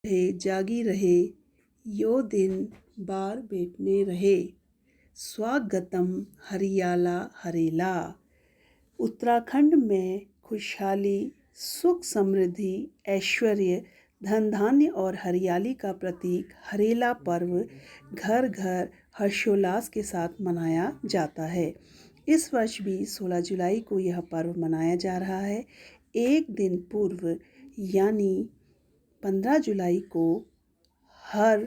रहे जागी रहे, यो दिन बार बैठने रहे। स्वागतम हरियाला हरेला। उत्तराखंड में खुशहाली, सुख समृद्धि, ऐश्वर्य, धन धान्य और हरियाली का प्रतीक हरेला पर्व घर घर हर्षोल्लास के साथ मनाया जाता है। इस वर्ष भी 16 जुलाई को यह पर्व मनाया जा रहा है। एक दिन पूर्व यानी 15 जुलाई को हर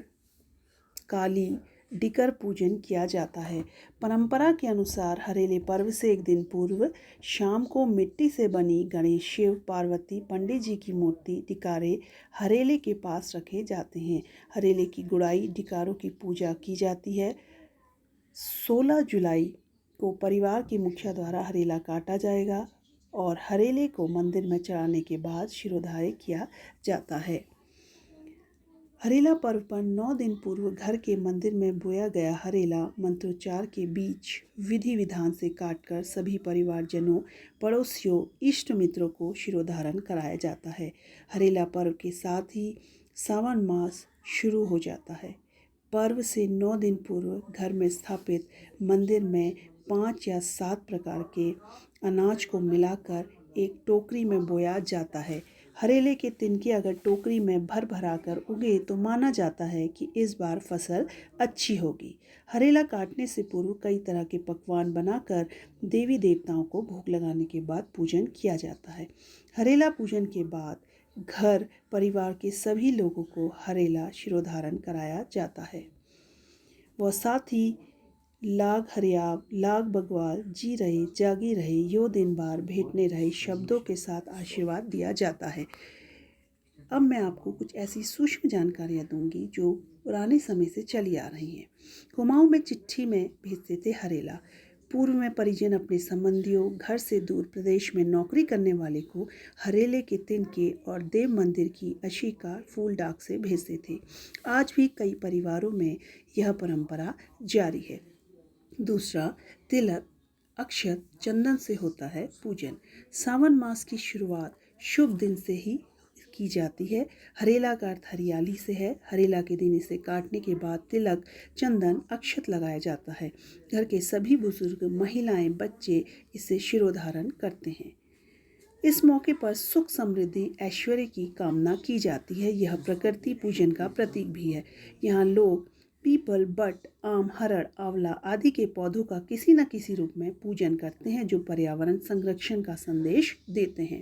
काली डिकर पूजन किया जाता है। परंपरा के अनुसार हरेले पर्व से एक दिन पूर्व शाम को मिट्टी से बनी गणेश, शिव, पार्वती, पंडित जी की मूर्ति डिकारे हरेले के पास रखे जाते हैं। हरेले की गुड़ाई डिकारों की पूजा की जाती है। 16 जुलाई को परिवार के मुखिया द्वारा हरेला काटा जाएगा और हरेले को मंदिर में चढ़ाने के बाद शिरोधार्य किया जाता है। हरेला पर्व पर 9 दिन पूर्व घर के मंदिर में बोया गया हरेला मंत्रोच्चार के बीच विधि विधान से काटकर सभी परिवारजनों, पड़ोसियों, इष्ट मित्रों को शिरोधारण कराया जाता है। हरेला पर्व के साथ ही सावन मास शुरू हो जाता है। पर्व से 9 दिन पूर्व घर में स्थापित मंदिर में 5 या 7 प्रकार के अनाज को मिलाकर एक टोकरी में बोया जाता है। हरेले के तिनके अगर टोकरी में भर भरा कर उगे तो माना जाता है कि इस बार फसल अच्छी होगी। हरेला काटने से पूर्व कई तरह के पकवान बनाकर देवी देवताओं को भोग लगाने के बाद पूजन किया जाता है। हरेला पूजन के बाद घर परिवार के सभी लोगों को हरेला शिरोधारण कराया जाता है। व साथ ही लाग हरियाव, लाग बगवाल, जी रहे जागी रहे, यो दिन बार भेंटने रहे शब्दों के साथ आशीर्वाद दिया जाता है। अब मैं आपको कुछ ऐसी सूक्ष्म जानकारियाँ दूंगी जो पुराने समय से चली आ रही हैं। कुमाऊं में चिट्ठी में भेजते थे हरेला। पूर्व में परिजन अपने संबंधियों, घर से दूर प्रदेश में नौकरी करने वाले को हरेले के तिनके और देव मंदिर की अशिका फूल डाक से भेजते थे। आज भी कई परिवारों में यह परंपरा जारी है। दूसरा, तिलक, अक्षत, चंदन से होता है पूजन। सावन मास की शुरुआत शुभ दिन से ही की जाती है। हरेला का अर्थ हरियाली से है। हरेला के दिन इसे काटने के बाद तिलक, चंदन, अक्षत लगाया जाता है। घर के सभी बुजुर्ग, महिलाएं, बच्चे इसे शिरोधारण करते हैं। इस मौके पर सुख समृद्धि, ऐश्वर्य की कामना की जाती है। यह प्रकृति पूजन का प्रतीक भी है। यहाँ लोग पीपल, बट, आम, हरड़, आंवला आदि के पौधों का किसी न किसी रूप में पूजन करते हैं जो पर्यावरण संरक्षण का संदेश देते हैं।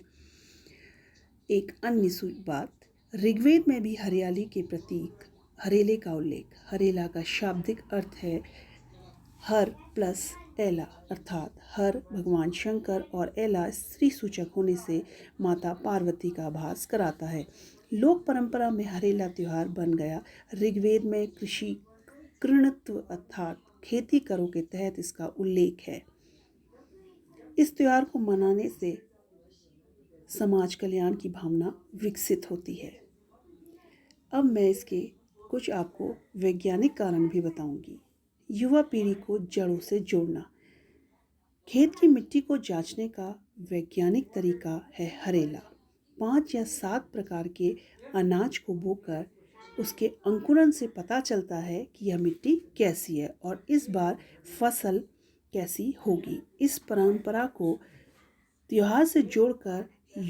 एक अन्य बात, ऋग्वेद में भी हरियाली के प्रतीक हरेले का उल्लेख। हरेला का शाब्दिक अर्थ है हर प्लस एला, अर्थात हर भगवान शंकर और एला स्त्री सूचक होने से माता पार्वती का आभास कराता है। लोक परंपरा में हरेला त्योहार बन गया। ऋग्वेद में कृषि कृणत्व अर्थात खेती करों के तहत इसका उल्लेख है। इस त्योहार को मनाने से समाज कल्याण की भावना विकसित होती है। अब मैं इसके कुछ आपको वैज्ञानिक कारण भी बताऊंगी। युवा पीढ़ी को जड़ों से जोड़ना। खेत की मिट्टी को जांचने का वैज्ञानिक तरीका है हरेला। 5 या 7 प्रकार के अनाज को बोकर उसके अंकुरन से पता चलता है कि यह मिट्टी कैसी है और इस बार फसल कैसी होगी। इस परंपरा को त्योहार से जोड़कर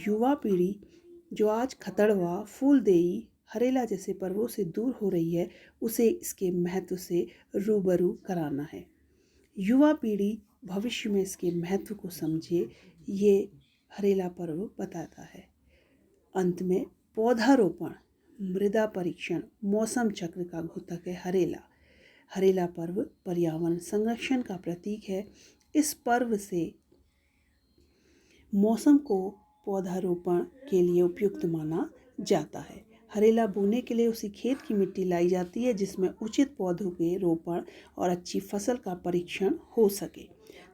युवा पीढ़ी जो आज खतड़वा, फूलदेई, हरेला जैसे पर्वों से दूर हो रही है, उसे इसके महत्व से रूबरू कराना है। युवा पीढ़ी भविष्य में इसके महत्व को समझे, ये हरेला पर्व बताता है। अंत में पौधारोपण, मृदा परीक्षण, मौसम चक्र का घोतक है हरेला। हरेला पर्व पर्यावरण संरक्षण का प्रतीक है। इस पर्व से मौसम को पौधारोपण के लिए उपयुक्त माना जाता है। हरेला बोने के लिए उसी खेत की मिट्टी लाई जाती है जिसमें उचित पौधों के रोपण और अच्छी फसल का परीक्षण हो सके।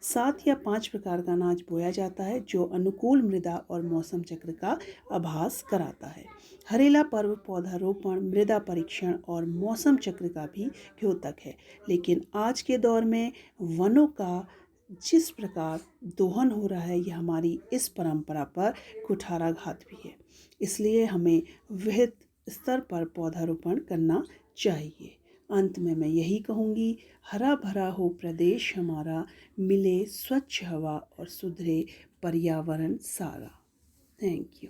7 या 5 प्रकार का अनाज बोया जाता है जो अनुकूल मृदा और मौसम चक्र का आभास कराता है। हरेला पर्व पौधारोपण, मृदा परीक्षण और मौसम चक्र का भी द्योतक है। लेकिन आज के दौर में वनों का जिस प्रकार दोहन हो रहा है, यह हमारी इस परंपरा पर कुठाराघात भी है। इसलिए हमें विहित स्तर पर पौधारोपण करना चाहिए। अंत में मैं यही कहूँगी, हरा भरा हो प्रदेश हमारा, मिले स्वच्छ हवा और सुधरे पर्यावरण सारा। Thank you.